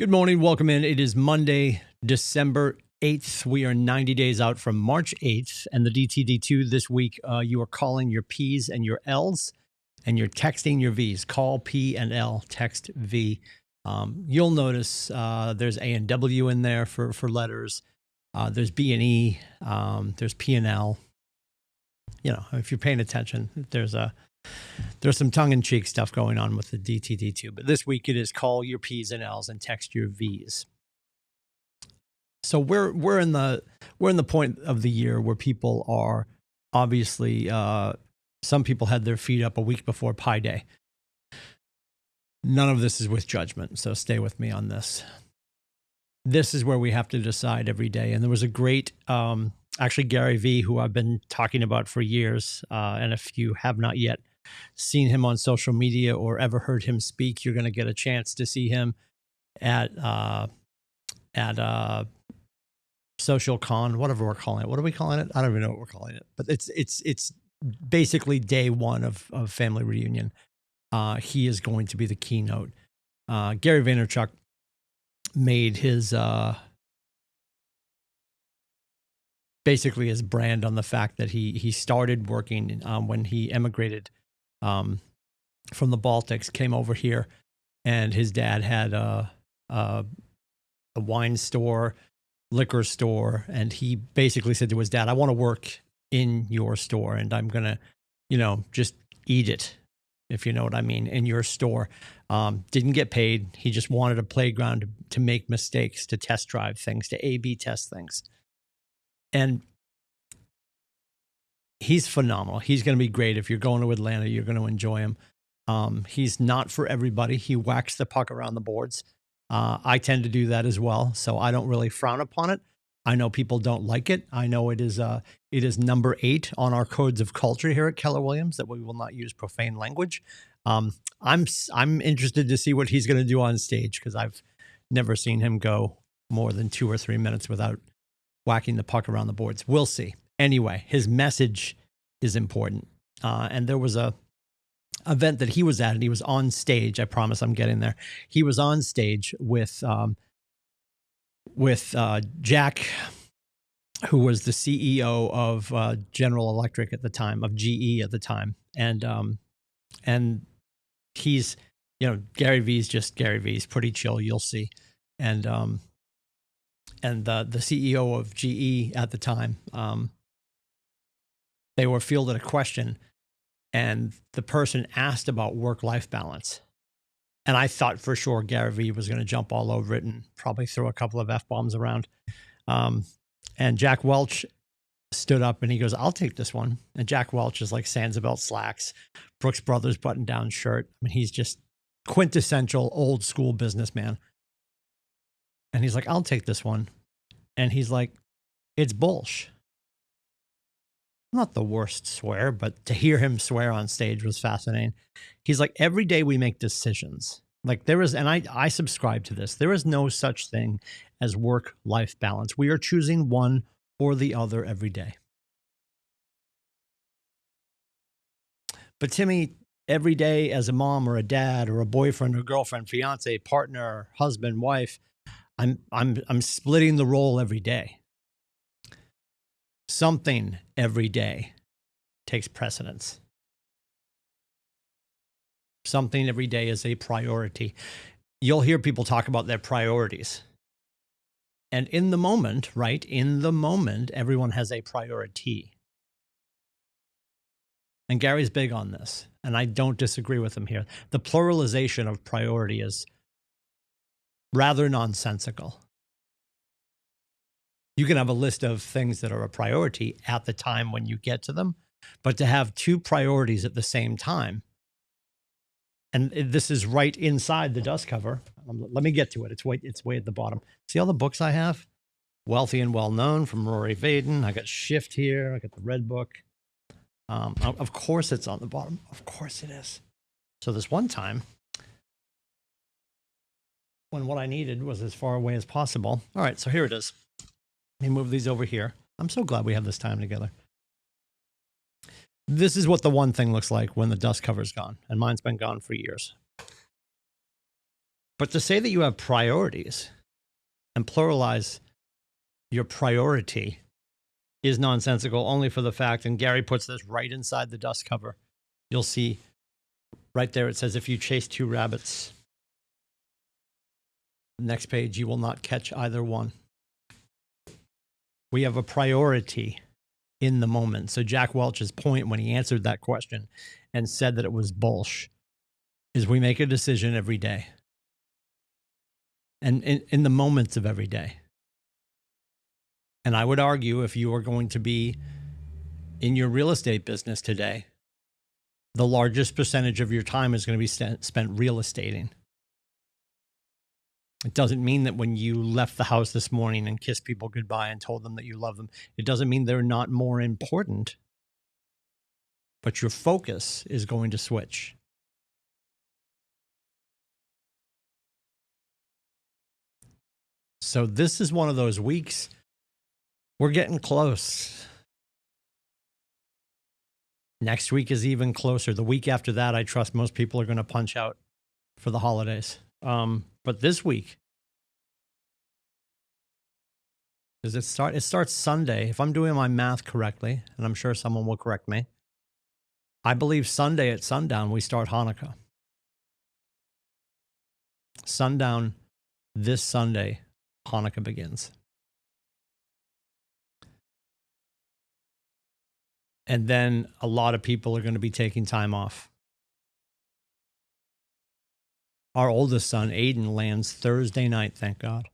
Good morning. Welcome in. It is Monday, December 8th. We are 90 days out from March 8th. And the DTD2 this week, you are calling your P's and your L's, and you're texting your V's. Call P and L, text V. You'll notice there's A and W in there for letters. There's B and E. There's P and L. You know, if you're paying attention, there's some tongue-in-cheek stuff going on with the DTD2. But this week it is call your P's and L's and text your V's. So we're in the point of the year where people are obviously some people had their feet up a week before Pi Day. None of this is with judgment, so stay with me on this. This is where we have to decide every day. And there was a great actually Gary V, who I've been talking about for years, and if you have not yet seen him on social media or ever heard him speak, you're going to get a chance to see him at Social Con, whatever we're calling it. What are we calling it? I don't even know what we're calling it, but it's basically day one of Family Reunion. He is going to be the keynote. Gary Vaynerchuk made his basically his brand on the fact that he started working when he emigrated from the Baltics, came over here, and his dad had a wine store, liquor store, and he basically said to his dad, "I want to work in your store, and I'm gonna, just eat it, if you know what I mean, in your store." Didn't get paid. He just wanted a playground to make mistakes, to test drive things, to A/B test things. And he's phenomenal. He's going to be great. If you're going to Atlanta, you're going to enjoy him. He's not for everybody. He whacks the puck around the boards. I tend to do that as well, so I don't really frown upon it. I know people don't like it. I know it is number 8 on our codes of culture here at Keller Williams, that we will not use profane language. I'm interested to see what he's going to do on stage, because I've never seen him go more than 2 or 3 minutes without whacking the puck around the boards. We'll see. Anyway, his message is important. And there was a event that he was at, and he was on stage. I promise I'm getting there. He was on stage with Jack, who was the CEO of General Electric at the time, of GE at the time. And he's, Gary V's just Gary V's, pretty chill, you'll see. And the CEO of GE at the time, they were fielded a question, and the person asked about work-life balance. And I thought for sure Gary Vee was going to jump all over it and probably throw a couple of F-bombs around. And Jack Welch stood up and he goes, "I'll take this one." And Jack Welch is like Sandsabelt slacks, Brooks Brothers button-down shirt. I mean, he's just quintessential old school businessman. And he's like, "I'll take this one." And he's like, "It's bullsh." Not the worst swear, but to hear him swear on stage was fascinating. He's like, every day we make decisions. Like there is, and I subscribe to this, there is no such thing as work-life balance. We are choosing one or the other every day. But Timmy, every day as a mom or a dad or a boyfriend or girlfriend, fiance, partner, husband, wife, I'm splitting the role every day. Something every day takes precedence. Something every day is a priority. You'll hear people talk about their priorities. And in the moment, right? In the moment, everyone has a priority. And Gary's big on this, and I don't disagree with him here. The pluralization of priority is rather nonsensical. You can have a list of things that are a priority at the time when you get to them, but to have 2 priorities at the same time, and this is right inside the dust cover. Let me get to it. It's way at the bottom. See all the books I have? Wealthy and Well-Known from Rory Vaden. I got Shift here. I got the Red Book. Of course it's on the bottom. Of course it is. So this one time, when what I needed was as far away as possible. All right, so here it is. Let me move these over here. I'm so glad we have this time together. This is what the one thing looks like when the dust cover's gone, and mine's been gone for years. But to say that you have priorities and pluralize your priority is nonsensical only for the fact, and Gary puts this right inside the dust cover. You'll see right there, it says, if you chase two rabbits, next page, you will not catch either one. We have a priority in the moment. So Jack Welch's point when he answered that question and said that it was bullsh is we make a decision every day. And in the moments of every day. And I would argue if you are going to be in your real estate business today, the largest percentage of your time is going to be spent real estating. It doesn't mean that when you left the house this morning and kissed people goodbye and told them that you love them, it doesn't mean they're not more important, but your focus is going to switch. So this is one of those weeks. We're getting close. Next week is even closer. The week after that, I trust most people are going to punch out for the holidays. But this week, does it start? It starts Sunday. If I'm doing my math correctly, and I'm sure someone will correct me, I believe Sunday at sundown, we start Hanukkah. Sundown this Sunday, Hanukkah begins. And then a lot of people are going to be taking time off. Our oldest son, Aiden, lands Thursday night, thank God.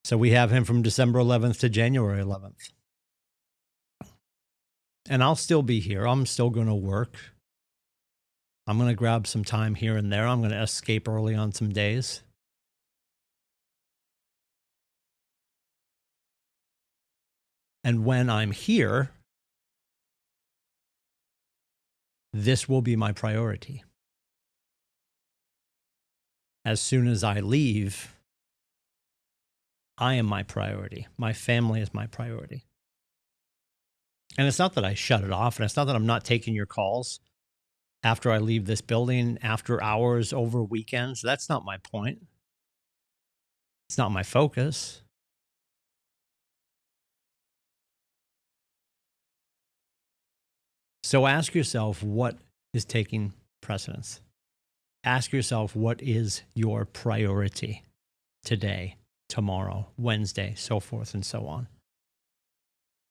So we have him from December 11th to January 11th. And I'll still be here. I'm still going to work. I'm going to grab some time here and there. I'm going to escape early on some days. And when I'm here, this will be my priority. As soon as I leave, I am my priority. My family is my priority. And it's not that I shut it off, and it's not that I'm not taking your calls after I leave this building, after hours, over weekends. That's not my point. It's not my focus. So ask yourself what is taking precedence. Ask yourself what is your priority today, tomorrow, Wednesday, so forth and so on.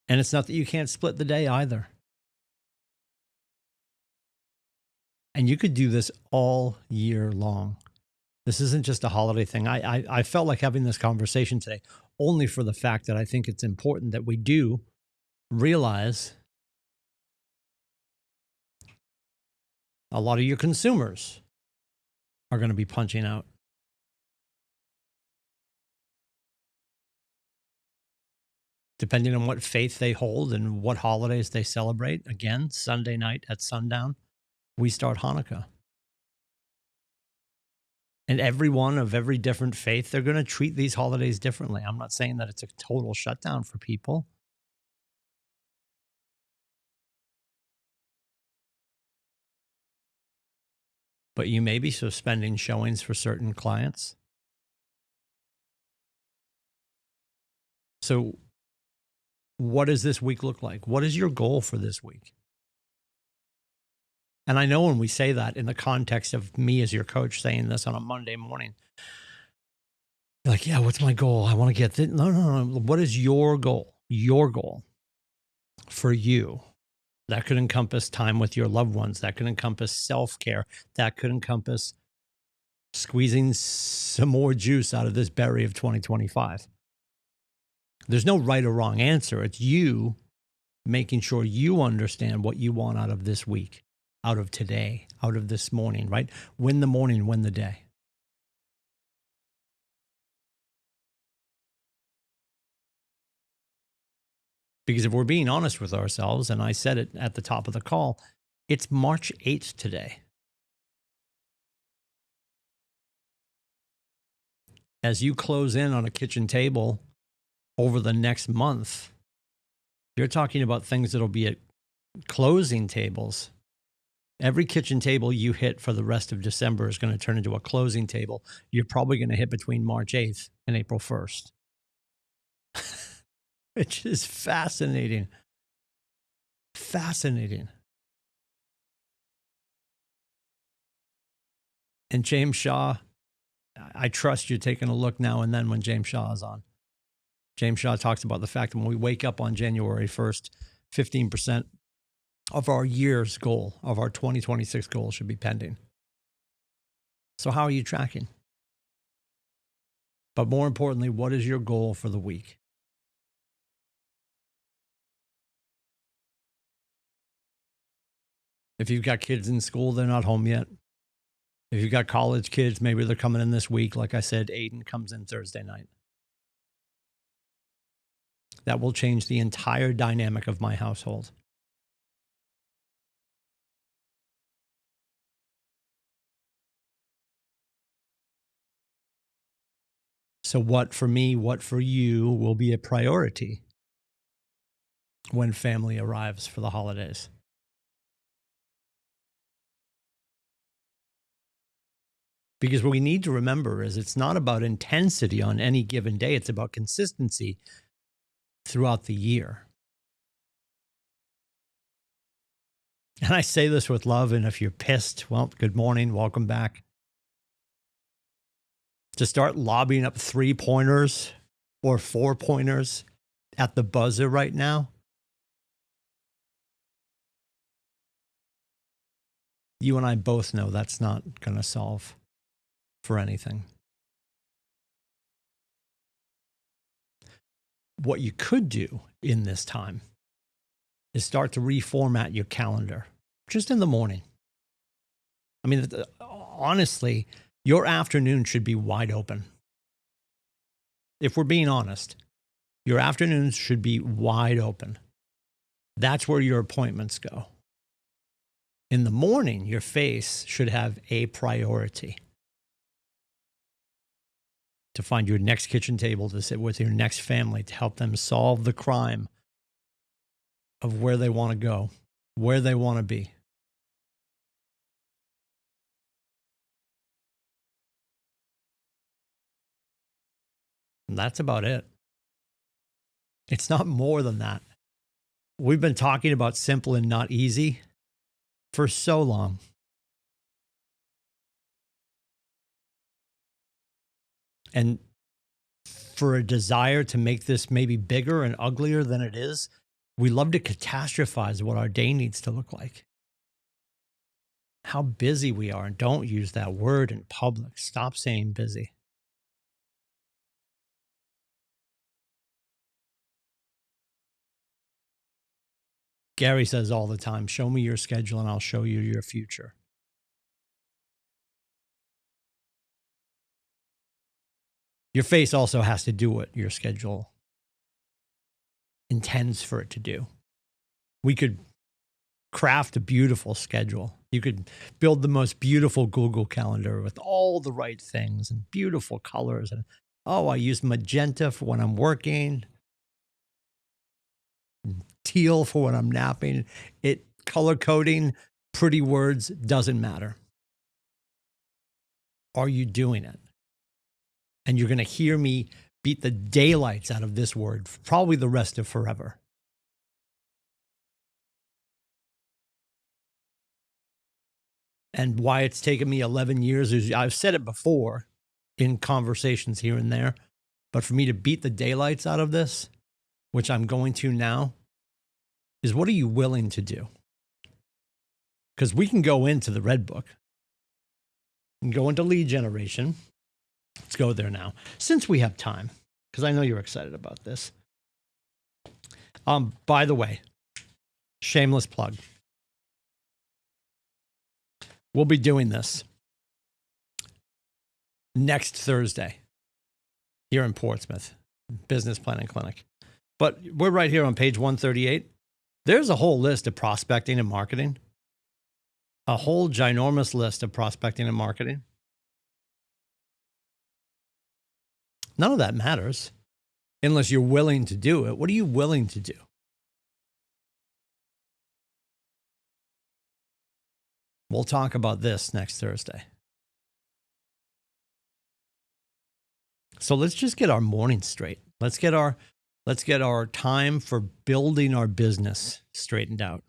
And it's not that you can't split the day either. And you could do this all year long. This isn't just a holiday thing. I felt like having this conversation today only for the fact that I think it's important that we do realize a lot of your consumers are going to be punching out. Depending on what faith they hold and what holidays they celebrate. Again, Sunday night at sundown, we start Hanukkah. And everyone of every different faith, they're going to treat these holidays differently. I'm not saying that it's a total shutdown for people. But you may be suspending showings for certain clients. So what does this week look like? What is your goal for this week? And I know when we say that in the context of me as your coach saying this on a Monday morning, you're like, yeah, what's my goal? I want to get this. No. What is your goal? Your goal for you. That could encompass time with your loved ones. That could encompass self-care. That could encompass squeezing some more juice out of this berry of 2025. There's no right or wrong answer. It's you making sure you understand what you want out of this week, out of today, out of this morning, right? Win the morning, win the day. Because if we're being honest with ourselves, and I said it at the top of the call, it's March 8th today. As you close in on a kitchen table over the next month, you're talking about things that'll be at closing tables Every kitchen table you hit for the rest of December is going to turn into a closing table you're probably going to hit between March 8th and April 1st, which is fascinating. Fascinating. And James Shaw, I trust you taking a look now and then when James Shaw is on. James Shaw talks about the fact that when we wake up on January 1st, 15% of our year's goal, of our 2026 goal, should be pending. So how are you tracking? But more importantly, what is your goal for the week? If you've got kids in school, they're not home yet. If you've got college kids, maybe they're coming in this week. Like I said, Aiden comes in Thursday night. That will change the entire dynamic of my household. So what for me, what for you will be a priority when family arrives for the holidays? Because what we need to remember is it's not about intensity on any given day. It's about consistency throughout the year. And I say this with love. And if you're pissed, well, good morning. Welcome back. To start lobbing up 3-pointers or 4-pointers at the buzzer right now, you and I both know that's not going to solve for anything. What you could do in this time is start to reformat your calendar just in the morning. I mean, honestly, your afternoon should be wide open. If we're being honest, your afternoons should be wide open. That's where your appointments go. In the morning, your face should have a priority. To find your next kitchen table to sit with your next family to help them solve the crime of where they want to go, where they want to be. And that's about it. It's not more than that. We've been talking about simple and not easy for so long. And for a desire to make this maybe bigger and uglier than it is, we love to catastrophize what our day needs to look like. How busy we are. And don't use that word in public. Stop saying busy. Gary says all the time, show me your schedule and I'll show you your future. Your face also has to do what your schedule intends for it to do. We could craft a beautiful schedule. You could build the most beautiful Google Calendar with all the right things and beautiful colors. And oh, I use magenta for when I'm working, teal for when I'm napping. It color coding, pretty words, doesn't matter. Are you doing it? And you're going to hear me beat the daylights out of this word, probably the rest of forever. And why it's taken me 11 years is I've said it before in conversations here and there, but for me to beat the daylights out of this, which I'm going to now, is what are you willing to do? Because we can go into the Red Book and go into lead generation. Let's go there now, since we have time, because I know you're excited about this. By the way, shameless plug. We'll be doing this next Thursday here in Portsmouth, Business Planning Clinic. But we're right here on page 138. There's a whole list of prospecting and marketing, a whole ginormous list of prospecting and marketing. None of that matters unless you're willing to do it. What are you willing to do? We'll talk about this next Thursday. So let's just get our morning straight. Let's get our time for building our business straightened out.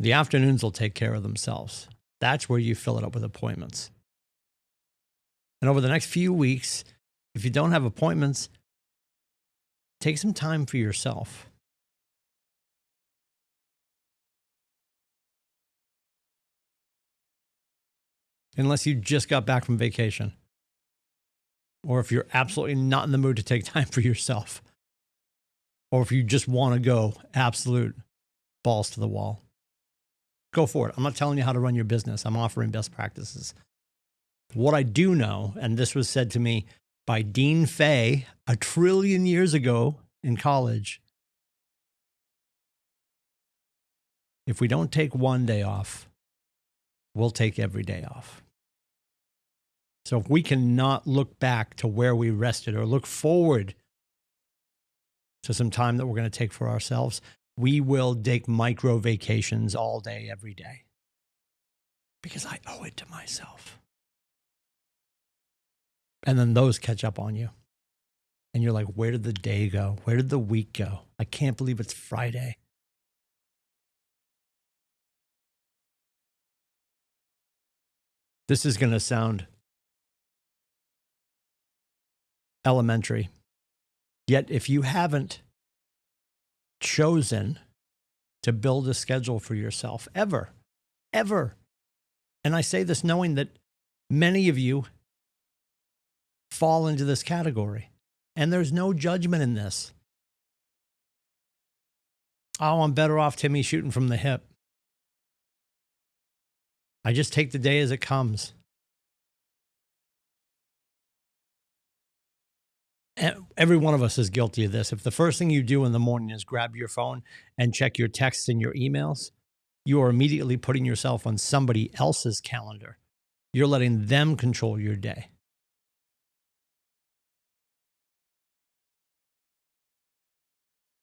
The afternoons will take care of themselves. That's where you fill it up with appointments. And over the next few weeks, if you don't have appointments, take some time for yourself. Unless you just got back from vacation. Or if you're absolutely not in the mood to take time for yourself. Or if you just want to go absolute balls to the wall. Go for it. I'm not telling you how to run your business. I'm offering best practices. What I do know, and this was said to me by Dean Fay 1 trillion years ago in college, if we don't take one day off, we'll take every day off. So if we cannot look back to where we rested or look forward to some time that we're going to take for ourselves, we will take micro vacations all day, every day. Because I owe it to myself. And then those catch up on you. And you're like, where did the day go? Where did the week go? I can't believe it's Friday. This is going to sound elementary. Yet if you haven't chosen to build a schedule for yourself, ever, and I say this knowing that many of you fall into this category, and there's no judgment in this. Oh, I'm better off, Timmy, shooting from the hip. I just take the day as it comes. And every one of us is guilty of this. If the first thing you do in the morning is grab your phone and check your texts and your emails, you are immediately putting yourself on somebody else's calendar. You're letting them control your day.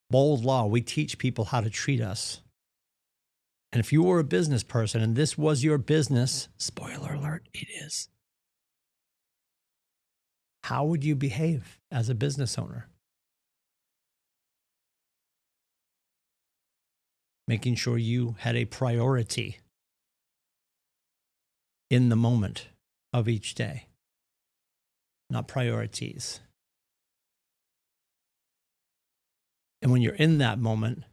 Bold law, we teach people how to treat us. And if you were a business person and this was your business, spoiler alert, it is. How would you behave as a business owner? Making sure you had a priority in the moment of each day, not priorities. And when you're in that moment,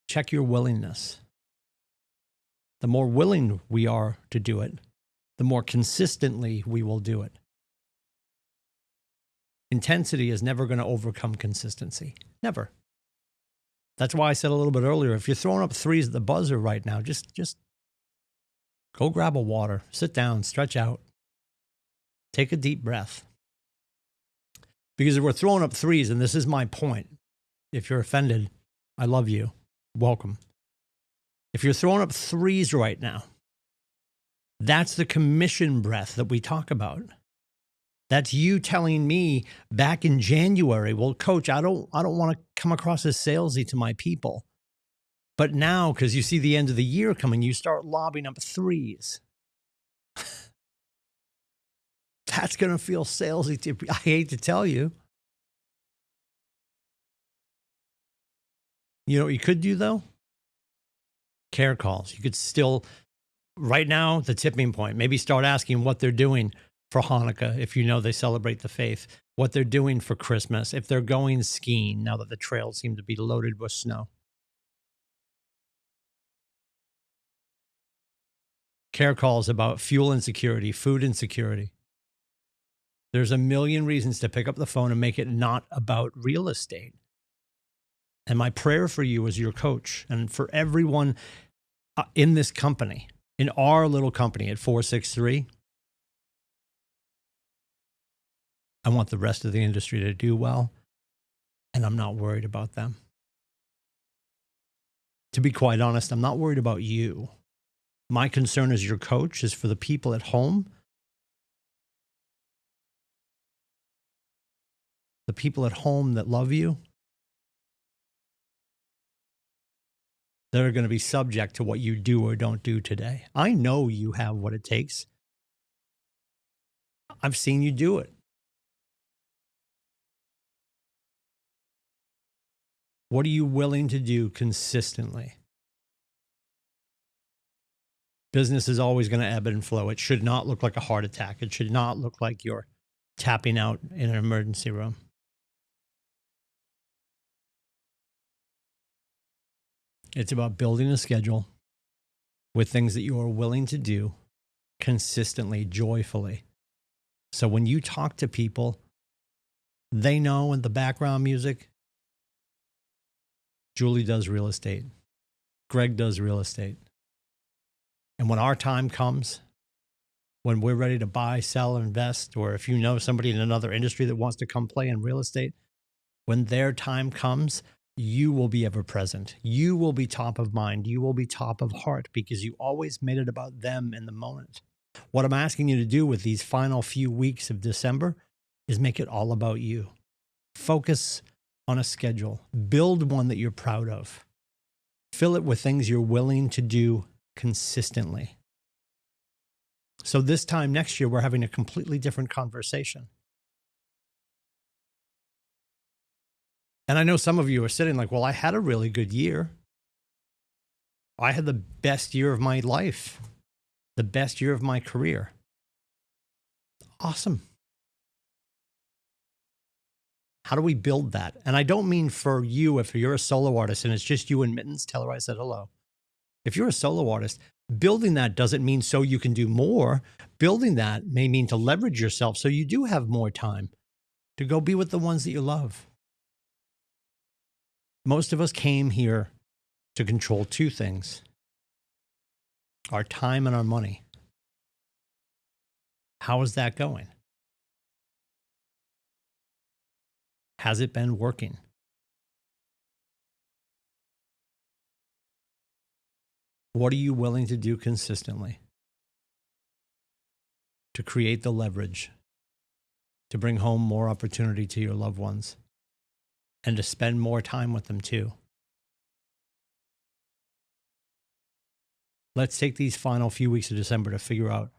check your willingness. The more willing we are to do it, the more consistently we will do it. Intensity is never going to overcome consistency. Never. That's why I said a little bit earlier, if you're throwing up threes at the buzzer right now, just go grab a water, sit down, stretch out, take a deep breath. Because if we're throwing up threes, and this is my point, if you're offended, I love you. Welcome. If you're throwing up threes right now, that's the commission breath that we talk about. That's you telling me back in January, well, coach, I don't want to come across as salesy to my people. But now, because you see the end of the year coming, you start lobbing up threes. That's going to feel salesy to I hate to tell you. You know what you could do, though? Care calls. You could still, right now, the tipping point, maybe start asking what they're doing for Hanukkah, if you know they celebrate the faith, what they're doing for Christmas, if they're going skiing now that the trails seem to be loaded with snow. Care calls about fuel insecurity, food insecurity. There's a million reasons to pick up the phone and make it not about real estate. And my prayer for you as your coach and for everyone in this company, in our little company at 463, I want the rest of the industry to do well, and I'm not worried about them. To be quite honest, I'm not worried about you. My concern as your coach is for the people at home, the people at home that love you, that are going to be subject to what you do or don't do today. I know you have what it takes. I've seen you do it. What are you willing to do consistently? Business is always going to ebb and flow. It should not look like a heart attack. It should not look like you're tapping out in an emergency room. It's about building a schedule with things that you are willing to do consistently, joyfully. So when you talk to people, they know in the background music, Julie does real estate. Greg does real estate. And when our time comes, when we're ready to buy, sell, or invest, or if you know somebody in another industry that wants to come play in real estate, when their time comes, you will be ever present. You will be top of mind. You will be top of heart because you always made it about them in the moment. What I'm asking you to do with these final few weeks of December is make it all about you. Focus on a schedule. Build one that you're proud of. Fill it with things you're willing to do consistently. So this time next year, we're having a completely different conversation. And I know some of you are sitting like, well, I had a really good year. I had the best year of my life, the best year of my career. Awesome. How do we build that? And I don't mean for you, if you're a solo artist and it's just you and Mittens, tell her I said hello. If you're a solo artist, building that doesn't mean so you can do more. Building that may mean to leverage yourself so you do have more time to go be with the ones that you love. Most of us came here to control two things: our time and our money. How is that going? Has it been working? What are you willing to do consistently to create the leverage to bring home more opportunity to your loved ones and to spend more time with them too? Let's take these final few weeks of December to figure out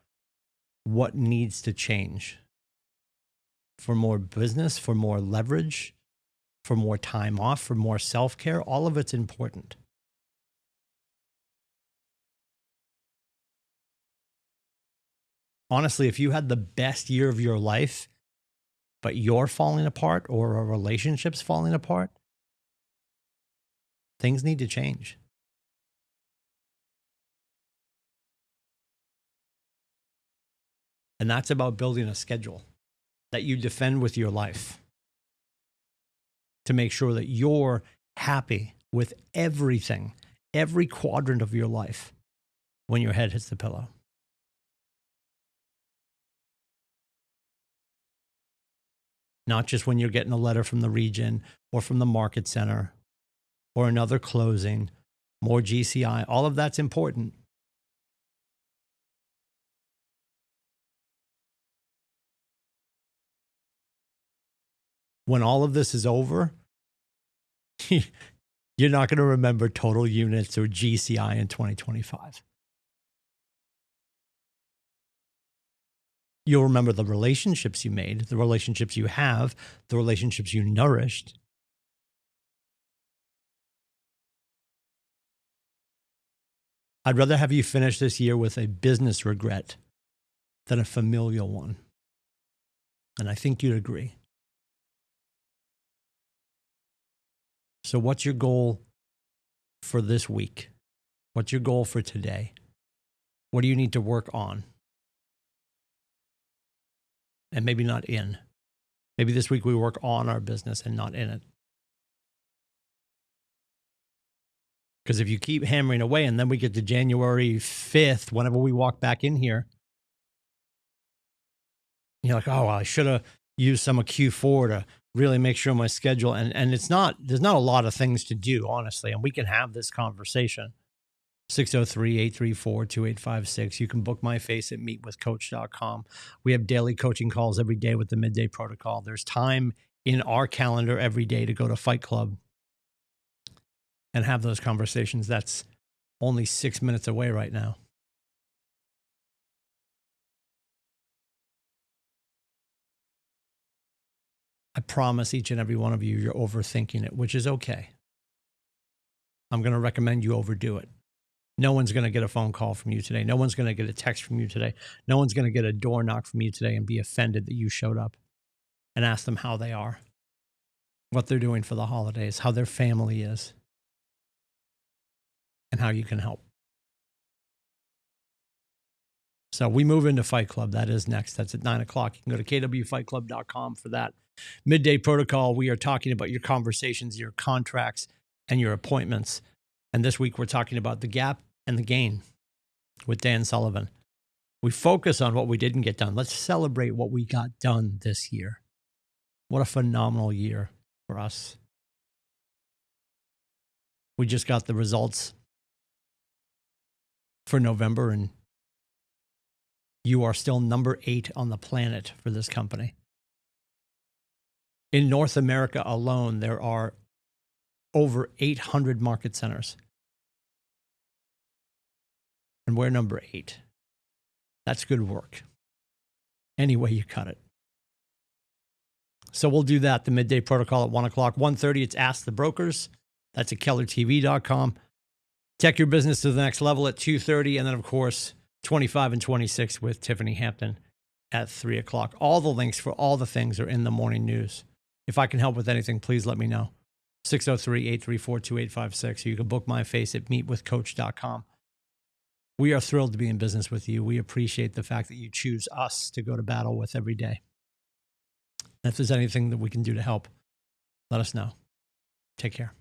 what needs to change for more business, for more leverage, for more time off, for more self-care. All of it's important. Honestly, if you had the best year of your life, but you're falling apart or a relationship's falling apart, things need to change. And that's about building a schedule that you defend with your life to make sure that you're happy with everything, every quadrant of your life when your head hits the pillow. Not just when you're getting a letter from the region or from the market center or another closing, more GCI, all of that's important. When all of this is over, you're not going to remember total units or GCI in 2025. You'll remember the relationships you made, the relationships you have, the relationships you nourished. I'd rather have you finish this year with a business regret than a familial one. And I think you'd agree. So what's your goal for this week? What's your goal for today? What do you need to work on? And maybe not in. Maybe this week we work on our business and not in it. Because if you keep hammering away and then we get to January 5th, whenever we walk back in here, you're like, oh, well, I should have used some of Q4 to really make sure my schedule. And there's not a lot of things to do, honestly. And we can have this conversation. 603-834-2856. You can book my face at meetwithcoach.com. We have daily coaching calls every day with the Midday Protocol. There's time in our calendar every day to go to Fight Club. and have those conversations. That's only 6 minutes away right now. I promise each and every one of you, you're overthinking it, which is okay. I'm going to recommend you overdo it. No one's going to get a phone call from you today. No one's going to get a text from you today. No one's going to get a door knock from you today and be offended that you showed up, and ask them how they are, what they're doing for the holidays, how their family is, and how you can help. So we move into Fight Club. That is next. That's at 9 o'clock. You can go to kwfightclub.com for that. Midday Protocol, we are talking about your conversations, your contracts, and your appointments. And this week we're talking about the gap and the gain with Dan Sullivan. We focus on what we didn't get done. Let's celebrate what we got done this year. What a phenomenal year for us. We just got the results for November, and you are still number 8 on the planet for this company. In North America alone, there are over 800 market centers. And we're number 8. That's good work. Any way you cut it. So we'll do that, the Midday Protocol at 1 o'clock. 1:30, it's Ask the Brokers. That's at kellertv.com. Take your business to the next level at 2:30. And then, of course, 25 and 26 with Tiffany Hampton at 3 o'clock. All the links for all the things are in the morning news. If I can help with anything, please let me know. 603-834-2856. Or you can book my face at meetwithcoach.com. We are thrilled to be in business with you. We appreciate the fact that you choose us to go to battle with every day. And if there's anything that we can do to help, let us know. Take care.